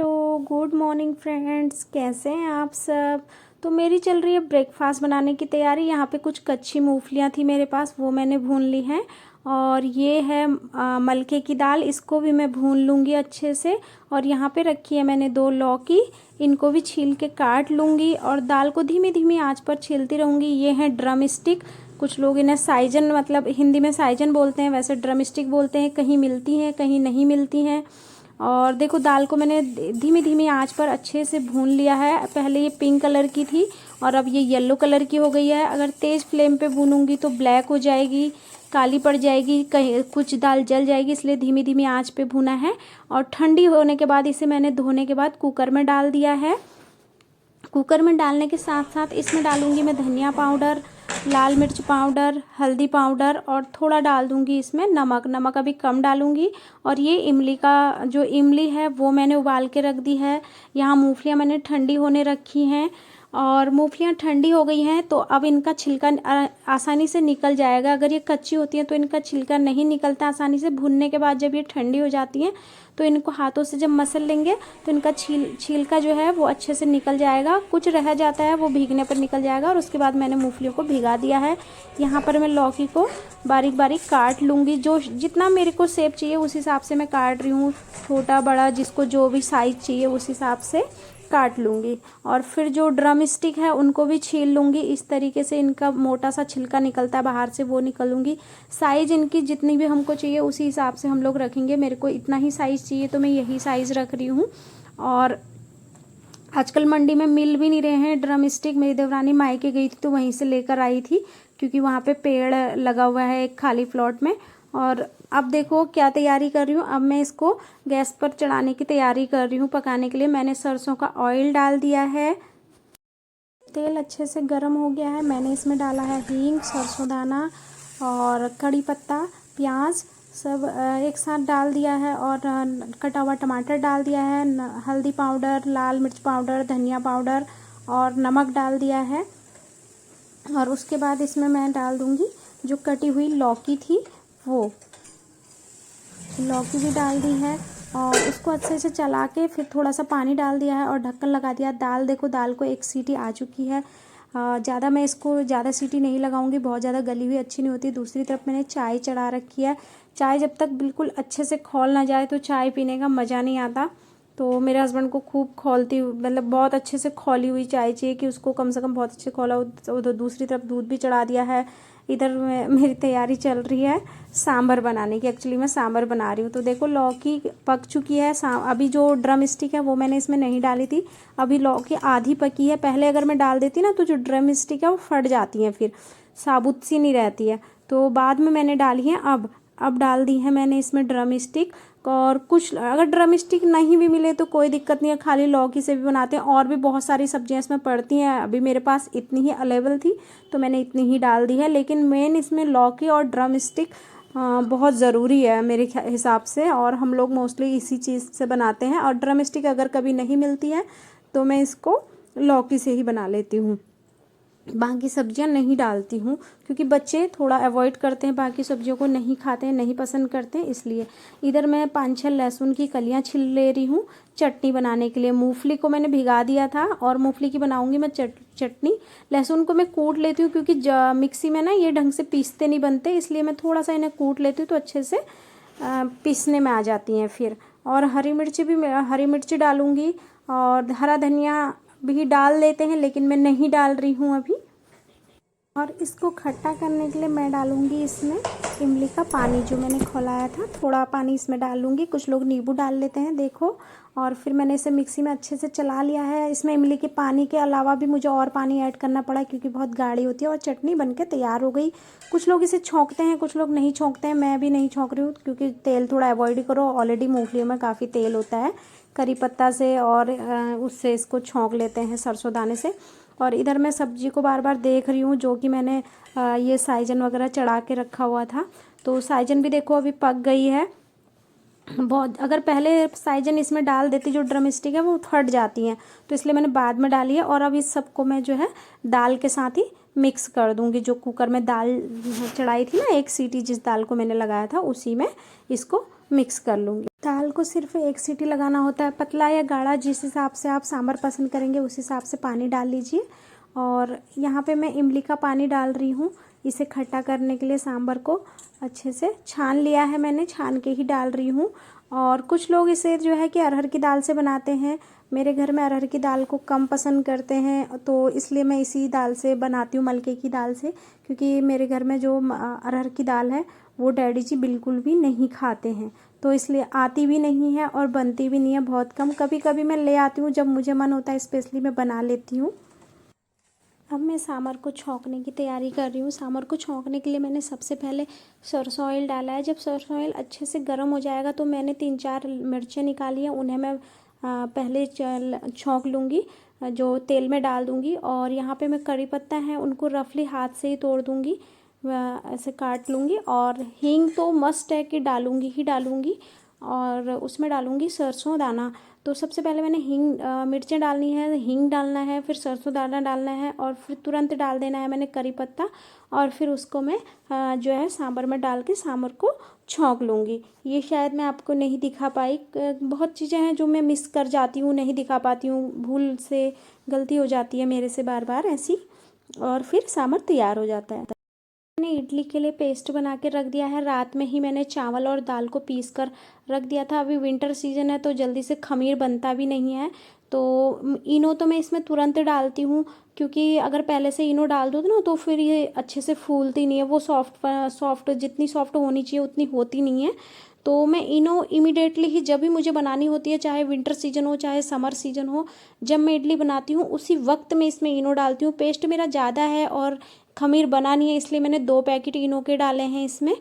Hello, good morning friends. कैसे हैं आप सब। तो मेरी चल रही है ब्रेकफास्ट बनाने की तैयारी। यहाँ पे कुछ कच्ची मूंगफलियाँ थी मेरे पास, वो मैंने भून ली हैं। और ये है मलके की दाल, इसको भी मैं भून लूँगी अच्छे से। और यहाँ पे रखी है मैंने 2 लौकी, इनको भी छील के काट लूँगी और दाल को धीमी धीमी आंच पर छीलती रहूँगी। ये हैं ड्रम स्टिक, कुछ लोग इन्हें साइजन, मतलब हिंदी में साइजन बोलते हैं, वैसे ड्रम स्टिक बोलते हैं। कहीं मिलती हैं कहीं नहीं मिलती हैं। और देखो दाल को मैंने धीमी धीमी आंच पर अच्छे से भून लिया है। पहले ये पिंक कलर की थी और अब ये येलो कलर की हो गई है। अगर तेज़ फ्लेम पे भूनूंगी तो ब्लैक हो जाएगी, काली पड़ जाएगी, कहीं कुछ दाल जल जाएगी, इसलिए धीमी धीमी आंच पे भुना है। और ठंडी होने के बाद इसे मैंने धोने के बाद कुकर में डाल दिया है। कुकर में डालने के साथ साथ इसमें डालूंगी मैं धनिया पाउडर, लाल मिर्च पाउडर, हल्दी पाउडर और थोड़ा डाल दूंगी इसमें नमक। नमक अभी कम डालूंगी। और ये इमली का जो इमली है वो मैंने उबाल के रख दी है। यहाँ मूंगफलियाँ मैंने ठंडी होने रखी हैं और मूंगफलियाँ ठंडी हो गई हैं तो अब इनका छिलका आसानी से निकल जाएगा। अगर ये कच्ची होती हैं तो इनका छिलका नहीं निकलता आसानी से। भुनने के बाद जब ये ठंडी हो जाती हैं तो इनको हाथों से जब मसल लेंगे तो इनका छिलका जो है वो अच्छे से निकल जाएगा। कुछ रह जाता है वो भीगने पर निकल जाएगा। और उसके बाद मैंने मूंगफलियों को भिगा दिया है। यहाँ पर मैं लौकी को बारीक बारीक काट लूँगी। जो जितना मेरे को शेप चाहिए उस हिसाब से मैं काट रही हूँ, छोटा बड़ा जिसको जो भी साइज़ चाहिए उस हिसाब से काट लूँगी। और फिर जो ड्रम स्टिक है उनको भी छील लूँगी। इस तरीके से इनका मोटा सा छिलका निकलता है बाहर से, वो निकल लूँगी। साइज़ इनकी जितनी भी हमको चाहिए उसी हिसाब से हम लोग रखेंगे। मेरे को इतना ही साइज़ चाहिए तो मैं यही साइज़ रख रही हूँ। और आजकल मंडी में मिल भी नहीं रहे हैं ड्रम स्टिक। मेरी देवरानी मायके गई थी तो वहीं से लेकर आई थी, क्योंकि वहाँ पे पेड़ लगा हुआ है एक खाली प्लॉट में। और अब देखो क्या तैयारी कर रही हूँ। अब मैं इसको गैस पर चढ़ाने की तैयारी कर रही हूँ। पकाने के लिए मैंने सरसों का ऑयल डाल दिया है। तेल अच्छे से गर्म हो गया है। मैंने इसमें डाला है हींग, सरसों दाना और कड़ी पत्ता, प्याज सब एक साथ डाल दिया है। और कटा हुआ टमाटर डाल दिया है। हल्दी पाउडर, लाल मिर्च पाउडर, धनिया पाउडर और नमक डाल दिया है। और उसके बाद इसमें मैं डाल दूँगी जो कटी हुई लौकी थी, वो लौकी भी डाल दी है। और उसको अच्छे से चला के फिर थोड़ा सा पानी डाल दिया है और ढक्कन लगा दिया। दाल देखो, दाल को 1 सीटी आ चुकी है। ज़्यादा मैं इसको ज़्यादा सीटी नहीं लगाऊंगी, बहुत ज़्यादा गली हुई अच्छी नहीं होती। दूसरी तरफ मैंने चाय चढ़ा रखी है। चाय जब तक बिल्कुल अच्छे से खौल ना जाए तो चाय पीने का मज़ा नहीं आता। तो मेरे हस्बैंड को खूब खौलती, मतलब बहुत अच्छे से खौली हुई चाय चाहिए, कि उसको कम से कम बहुत अच्छे खौला हो। उधर दूसरी तरफ दूध भी चढ़ा दिया है। इधर मेरी तैयारी चल रही है सांभर बनाने की। एक्चुअली मैं सांभर बना रही हूँ। तो देखो लौकी पक चुकी है। अभी जो ड्रम स्टिक है वो मैंने इसमें नहीं डाली थी। अभी लौकी आधी पकी है। पहले अगर मैं डाल देती ना तो जो ड्रम स्टिक है वो फट जाती है, फिर साबुत सी नहीं रहती है। तो बाद में मैंने डाली है। अब डाल दी है मैंने इसमें ड्रम स्टिक। और कुछ अगर ड्रम स्टिक नहीं भी मिले तो कोई दिक्कत नहीं है, खाली लौकी से भी बनाते हैं। और भी बहुत सारी सब्जियां इसमें पड़ती हैं। अभी मेरे पास इतनी ही अवेलेबल थी तो मैंने इतनी ही डाल दी है। लेकिन मेन इसमें लौकी और ड्रम स्टिक बहुत ज़रूरी है मेरे हिसाब से। और हम लोग मोस्टली इसी चीज़ से बनाते हैं। और ड्रम स्टिक अगर कभी नहीं मिलती है तो मैं इसको लौकी से ही बना लेती हूँ, बाकी सब्जियां नहीं डालती हूँ, क्योंकि बच्चे थोड़ा अवॉइड करते हैं, बाकी सब्जियों को नहीं खाते हैं, नहीं पसंद करते हैं, इसलिए। इधर मैं 5-6 लहसुन की कलियां छिल ले रही हूँ चटनी बनाने के लिए। मूंगफली को मैंने भिगा दिया था और मूंगफली की बनाऊंगी मैं चटनी। लहसुन को मैं कूट लेती हूँ, क्योंकि मिक्सी में ना ये ढंग से पीसते नहीं बनते, इसलिए मैं थोड़ा सा इन्हें कूट लेती हूँ तो अच्छे से पीसने में आ जाती हैं फिर। और हरी मिर्ची डालूँगी और हरा धनिया भी डाल लेते हैं, लेकिन मैं नहीं डाल रही हूँ अभी। और इसको खट्टा करने के लिए मैं डालूंगी इसमें इमली का पानी, जो मैंने खौलाया था, थोड़ा पानी इसमें डालूंगी। कुछ लोग नींबू डाल लेते हैं, देखो। और फिर मैंने इसे मिक्सी में अच्छे से चला लिया है। इसमें इमली के पानी के अलावा भी मुझे और पानी ऐड करना पड़ा, क्योंकि बहुत गाढ़ी होती है। और चटनी बनके तैयार हो गई। कुछ लोग इसे छौंकते हैं, कुछ लोग नहीं छौंकते हैं। मैं भी नहीं छौंक रही हूँ, क्योंकि तेल थोड़ा अवॉइड करो। ऑलरेडी मूंगफलियों में काफ़ी तेल होता है करी पत्ता से, और उससे इसको छौंक लेते हैं सरसों दाने से। और इधर मैं सब्जी को बार बार देख रही हूँ, जो कि मैंने ये साइजन वगैरह चढ़ा के रखा हुआ था। तो साइजन भी देखो अभी पक गई है बहुत। अगर पहले साइजन इसमें डाल देती, जो ड्रम स्टिक है वो फट जाती हैं, तो इसलिए मैंने बाद में डाली है। और अब इस सबको मैं जो है दाल के साथ ही मिक्स कर दूंगी। जो कुकर में दाल चढ़ाई थी ना 1 सीटी, जिस दाल को मैंने लगाया था उसी में इसको मिक्स कर लूँगी। दाल को सिर्फ एक सीटी लगाना होता है, पतला या गाढ़ा जिस हिसाब से आप सांभर पसंद करेंगे उस हिसाब से पानी डाल लीजिए। और यहाँ पे मैं इमली का पानी डाल रही हूँ इसे खट्टा करने के लिए। सांभर को अच्छे से छान लिया है मैंने, छान के ही डाल रही हूँ। और कुछ लोग इसे जो है कि अरहर की दाल से बनाते हैं, मेरे घर में अरहर की दाल को कम पसंद करते हैं, तो इसलिए मैं इसी दाल से बनाती हूँ, मलके की दाल से। क्योंकि मेरे घर में जो अरहर की दाल है वो डैडी जी बिल्कुल भी नहीं खाते हैं, तो इसलिए आती भी नहीं है और बनती भी नहीं है, बहुत कम। कभी कभी मैं ले आती हूँ, जब मुझे मन होता है स्पेशली मैं बना लेती हूँ। अब मैं सांभर को छौंकने की तैयारी कर रही हूँ। सांभर को छौंकने के लिए मैंने सबसे पहले सरसों ऑयल डाला है। जब सरसों ऑयल अच्छे से गर्म हो जाएगा तो मैंने 3-4 मिर्चें निकाली हैं, उन्हें मैं पहले छौंक लूँगी, जो तेल में डाल दूँगी। और यहाँ पे मैं कड़ी पत्ता है उनको रफली हाथ से ही तोड़ दूँगी, ऐसे काट लूँगी। और हींग तो मस्ट है कि डालूँगी ही डालूँगी, और उसमें डालूँगी सरसों दाना। तो सबसे पहले मैंने मिर्चें डालनी है, हींग डालना है, फिर सरसों दाना डालना है, और फिर तुरंत डाल देना है मैंने करी पत्ता। और फिर उसको मैं जो है सांभर में डाल के सांभर को छौंक लूँगी। ये शायद मैं आपको नहीं दिखा पाई, बहुत चीज़ें हैं जो मैं मिस कर जाती हूँ, नहीं दिखा पाती हूँ, भूल से गलती हो जाती है मेरे से बार बार ऐसी। और फिर सांभर तैयार हो जाता है। मैंने इडली के लिए पेस्ट बना के रख दिया है। रात में ही मैंने चावल और दाल को पीस कर रख दिया था। अभी विंटर सीजन है तो जल्दी से खमीर बनता भी नहीं है, तो इनो तो मैं इसमें तुरंत डालती हूँ, क्योंकि अगर पहले से इनो डाल दो ना तो फिर ये अच्छे से फूलती नहीं है, वो सॉफ्ट जितनी सॉफ्ट होनी चाहिए उतनी होती नहीं है। तो मैं इनो इमिडिएटली ही जब भी मुझे बनानी होती है, चाहे विंटर सीजन हो चाहे समर सीजन हो, जब मैं इडली बनाती हूँ उसी वक्त मैं इसमें इनो डालती हूँ। पेस्ट मेरा ज़्यादा है और खमीर बना नहीं है, इसलिए मैंने 2 पैकेट इनो के डाले हैं इसमें।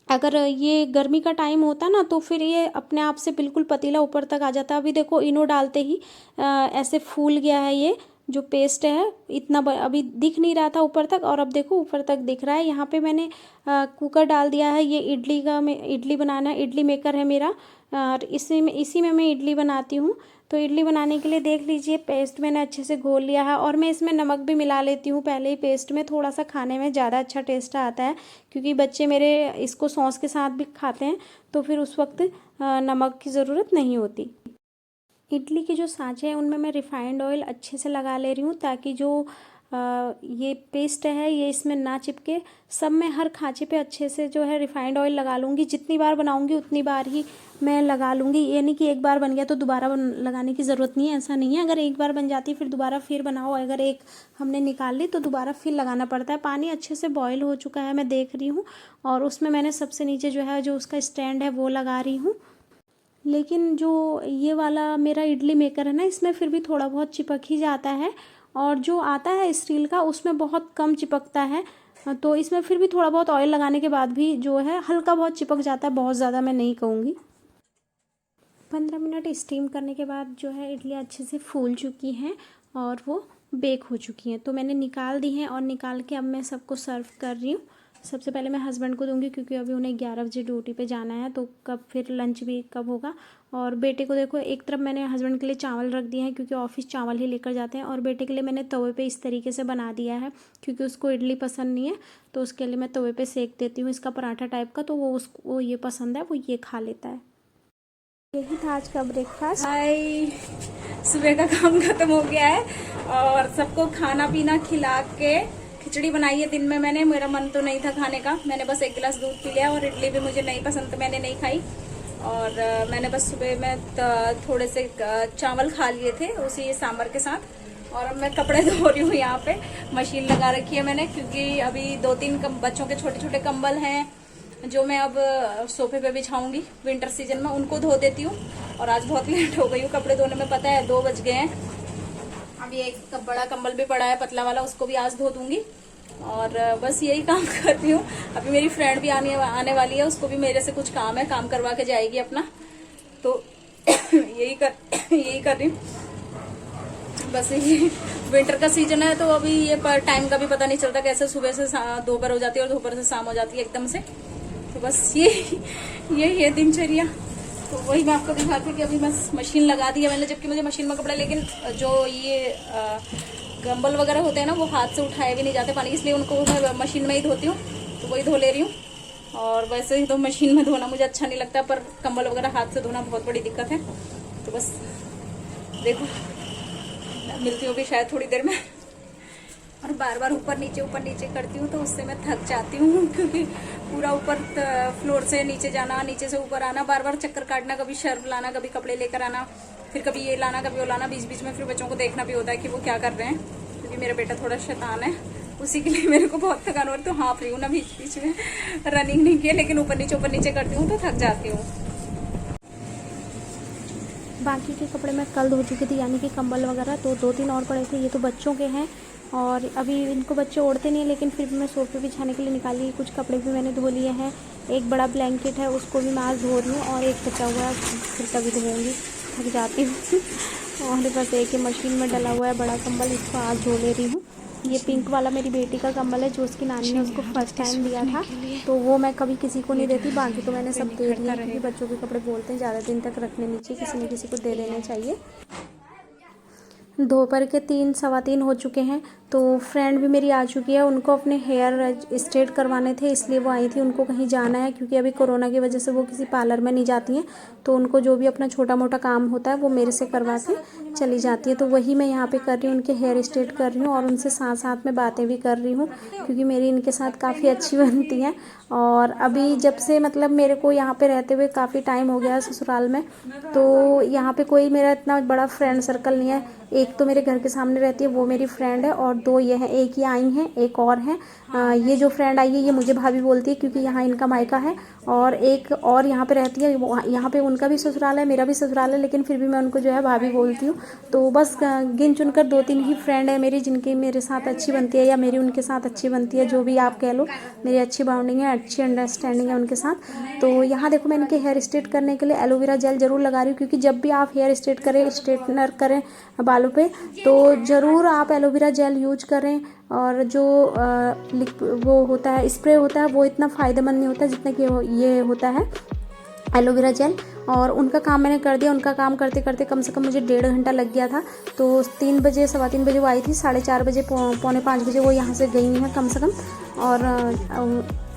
अगर ये गर्मी का टाइम होता ना तो फिर ये अपने आप से बिल्कुल पतीला ऊपर तक आ जाता। अभी देखो इनो डालते ही ऐसे फूल गया है, ये जो पेस्ट है इतना अभी दिख नहीं रहा था ऊपर तक, और अब देखो ऊपर तक दिख रहा है। यहाँ पे मैंने कुकर डाल दिया है, ये इडली बनाना है, इडली मेकर है मेरा, और इसी में मैं इडली बनाती हूँ। तो इडली बनाने के लिए देख लीजिए पेस्ट मैंने अच्छे से घोल लिया है, और मैं इसमें नमक भी मिला लेती हूँ पहले ही पेस्ट में, थोड़ा सा खाने में ज़्यादा अच्छा टेस्ट आता है, क्योंकि बच्चे मेरे इसको सॉस के साथ भी खाते हैं, तो फिर उस वक्त नमक की ज़रूरत नहीं होती। इडली के जो सांचे हैं उनमें मैं रिफाइंड ऑयल अच्छे से लगा ले रही हूँ, ताकि जो ये पेस्ट है ये इसमें ना चिपके। सब मैं हर खांचे पे अच्छे से जो है रिफाइंड ऑयल लगा लूँगी। जितनी बार बनाऊँगी उतनी बार ही मैं लगा लूँगी, ये नहीं कि एक बार बन गया तो दोबारा लगाने की ज़रूरत नहीं है, ऐसा नहीं है। अगर एक बार बन जाती है फिर दोबारा फिर बनाओ, अगर एक हमने निकाल ली तो दोबारा फिर लगाना पड़ता है। पानी अच्छे से बॉयल हो चुका है मैं देख रही हूँ, और उसमें मैंने सबसे नीचे जो है जो उसका स्टैंड है वो लगा रही हूँ। लेकिन जो ये वाला मेरा इडली मेकर है ना, इसमें फिर भी थोड़ा बहुत चिपक ही जाता है, और जो आता है स्टील का उसमें बहुत कम चिपकता है। तो इसमें फिर भी थोड़ा बहुत ऑयल लगाने के बाद भी जो है हल्का बहुत चिपक जाता है, बहुत ज़्यादा मैं नहीं कहूँगी। 15 मिनट स्टीम करने के बाद जो है इडली अच्छे से फूल चुकी हैं और वो बेक हो चुकी हैं, तो मैंने निकाल दी हैं, और निकाल के अब मैं सबको सर्व कर रही हूँ। सबसे पहले मैं हस्बैंड को दूंगी, क्योंकि अभी उन्हें 11 बजे ड्यूटी पे जाना है, तो कब फिर लंच भी कब होगा। और बेटे को देखो, एक तरफ मैंने हस्बैंड के लिए चावल रख दिए हैं, क्योंकि ऑफिस चावल ही लेकर जाते हैं, और बेटे के लिए मैंने तवे पे इस तरीके से बना दिया है, क्योंकि उसको इडली पसंद नहीं है, तो उसके लिए मैं तवे पे सेक देती हूँ इसका पराठा टाइप का, तो वो ये पसंद है, वो ये खा लेता है। यही था आज का ब्रेकफास्ट। हाय, सुबह का काम खत्म हो गया है और सबको खाना पीना खिला के खिचड़ी बनाई है दिन में मैंने। मेरा मन तो नहीं था खाने का, मैंने बस 1 गिलास दूध पी लिया, और इडली भी मुझे नहीं पसंद तो मैंने नहीं खाई। और मैंने बस सुबह में थोड़े से चावल खा लिए थे उसी सांभर के साथ। और अब मैं कपड़े धो रही हूँ, यहाँ पे मशीन लगा रखी है मैंने, क्योंकि अभी 2-3 बच्चों के छोटे छोटे कंबल हैं जो मैं अब सोफे पे बिछाऊंगी विंटर सीजन में, उनको धो देती हूँ। और आज बहुत लेट हो गई हूँ कपड़े धोने में, पता है 2 बज गए हैं। अभी एक बड़ा कंबल भी पड़ा है पतला वाला, उसको भी आज धो दूंगी। और बस यही काम करती हूँ। अभी मेरी फ्रेंड भी आने वाली है, उसको भी मेरे से कुछ काम है, काम करवा के जाएगी अपना, तो यही कर रही हूँ। बस ये विंटर का सीजन है, तो अभी ये टाइम का भी पता नहीं चलता, कैसे सुबह से दोपहर हो जाती है और दोपहर से शाम हो जाती है एकदम से। तो बस ये है दिनचर्या। तो वही मैं आपको दिखाती हूँ कि अभी बस मशीन लगा दी है मैंने, जबकि मुझे मशीन में कपड़े, लेकिन जो ये कंबल वगैरह होते हैं ना वो हाथ से उठाए भी नहीं जाते पानी, इसलिए उनको मैं मशीन में ही धोती हूँ, तो वही धो ले रही हूँ। और वैसे ही तो मशीन में धोना मुझे अच्छा नहीं लगता, पर कंबल वगैरह हाथ से धोना बहुत बड़ी दिक्कत है। तो बस देखो मिलती हूँ भी शायद थोड़ी देर में। और बार बार ऊपर नीचे करती हूँ तो उससे मैं थक जाती हूँ, क्योंकि पूरा ऊपर फ्लोर से नीचे जाना, नीचे से ऊपर आना, बार बार चक्कर काटना, कभी शर्फ लाना, कभी कपड़े लेकर आना, फिर कभी ये लाना कभी वो लाना, बीच बीच में फिर बच्चों को देखना भी होता है कि वो क्या कर रहे हैं, क्योंकि मेरा बेटा थोड़ा शैतान है, उसी के लिए मेरे को बहुत थकान हो रही। तो हाँफ रही हूँ ना बीच बीच में, रनिंग नहीं की, लेकिन ऊपर नीचे करती हूँ तो थक जाती हूँ। बाकी के कपड़े मैं कल धो चुकी थी, यानी कि कंबल वगैरह, तो 2-3 और पड़े थे। ये तो बच्चों के हैं और अभी इनको बच्चे ओढ़ते नहीं हैं, लेकिन फिर भी मैं सोफे बिछाने के लिए निकाली। कुछ कपड़े भी मैंने धो लिए हैं, एक बड़ा ब्लैंकेट है उसको भी मैं आज धो रही हूँ और एक बचा हुआ है फिर कभी धोऊंगी, थक जाती हूँ। और बस एक ही मशीन में डला हुआ है बड़ा कंबल, इसको आज धो ले रही हूँ। ये पिंक वाला मेरी बेटी का कंबल है जो उसकी नानी ने उसको फर्स्ट टाइम दिया था, तो वो मैं कभी किसी को नहीं देती, बाकी तो मैंने सब दे दिया, क्योंकि बच्चों के कपड़े बोलते हैं ज़्यादा दिन तक रखने नहीं चाहिए, किसी न किसी को दे देने चाहिए। दोपहर के 3-3:15 हो चुके हैं, तो फ्रेंड भी मेरी आ चुकी है, उनको अपने हेयर स्ट्रेट करवाने थे इसलिए वो आई थी। उनको कहीं जाना है क्योंकि अभी कोरोना की वजह से वो किसी पार्लर में नहीं जाती हैं, तो उनको जो भी अपना छोटा मोटा काम होता है वो मेरे से करवा के चली जाती है। तो वही मैं यहाँ पे कर रही हूँ, उनके हेयर स्ट्रेट कर रही हूँ और उनसे साथ साथ में बातें भी कर रही हूँ, क्योंकि मेरी इनके साथ काफ़ी अच्छी बनती हैं। और अभी जब से मतलब मेरे को यहाँ पे रहते हुए काफ़ी टाइम हो गया है ससुराल में, तो यहाँ पे कोई मेरा इतना बड़ा फ्रेंड सर्कल नहीं है। एक तो मेरे घर के सामने रहती है वो मेरी फ्रेंड है, और 2 ये हैं, एक ये आई हैं, एक और है। ये जो फ्रेंड आई है ये मुझे भाभी बोलती है क्योंकि यहाँ इनका मायका है, और एक और यहाँ पे रहती है, यहाँ पे उनका भी ससुराल है, मेरा भी ससुराल है, लेकिन फिर भी मैं उनको जो है भाभी बोलती हूँ। तो बस गिन चुनकर 2-3 ही फ्रेंड है मेरी जिनकी मेरे साथ अच्छी बनती है, या मेरी उनके साथ अच्छी बनती है, जो भी आप कह लो, मेरी अच्छी बॉन्डिंग है, अच्छी अंडरस्टैंडिंग है उनके साथ। तो यहाँ देखो मैं इनके हेयर स्ट्रेट करने के लिए एलोवेरा जेल ज़रूर लगा रही हूँ, क्योंकि जब भी आप हेयर स्ट्रेट करें, स्ट्रेटनर करें बालों पे, तो ज़रूर आप एलोवेरा जेल यूज करें। और जो वो होता है स्प्रे होता है वो इतना फ़ायदेमंद नहीं होता जितना कि ये होता है एलोवेरा जेल। और उनका काम मैंने कर दिया, उनका काम करते करते कम से कम मुझे 1.5 घंटा लग गया था। तो 3 बजे 3:15 बजे वो आई थी, 4:30 बजे 4:45 बजे वो यहाँ से गई हैं कम से कम। और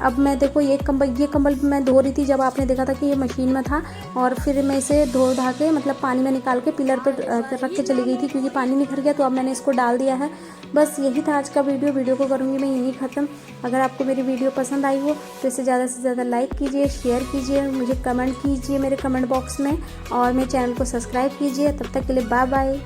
अब मैं देखो ये कंबल मैं धो रही थी जब आपने देखा था कि ये मशीन में था, और फिर मैं इसे धो धा के मतलब पानी में निकाल के पिलर पर रख के चली गई थी, क्योंकि पानी निखर गया, तो अब मैंने इसको डाल दिया है। बस यही था आज का वीडियो को करूँगी मैं यहीं ख़त्म। अगर आपको मेरी वीडियो पसंद आई हो तो इसे ज़्यादा से ज़्यादा लाइक कीजिए, शेयर कीजिए, मुझे कमेंट कीजिए मेरे कमेंट बॉक्स में, और मेरे चैनल को सब्सक्राइब कीजिए। तब तक के लिए बाय बाय।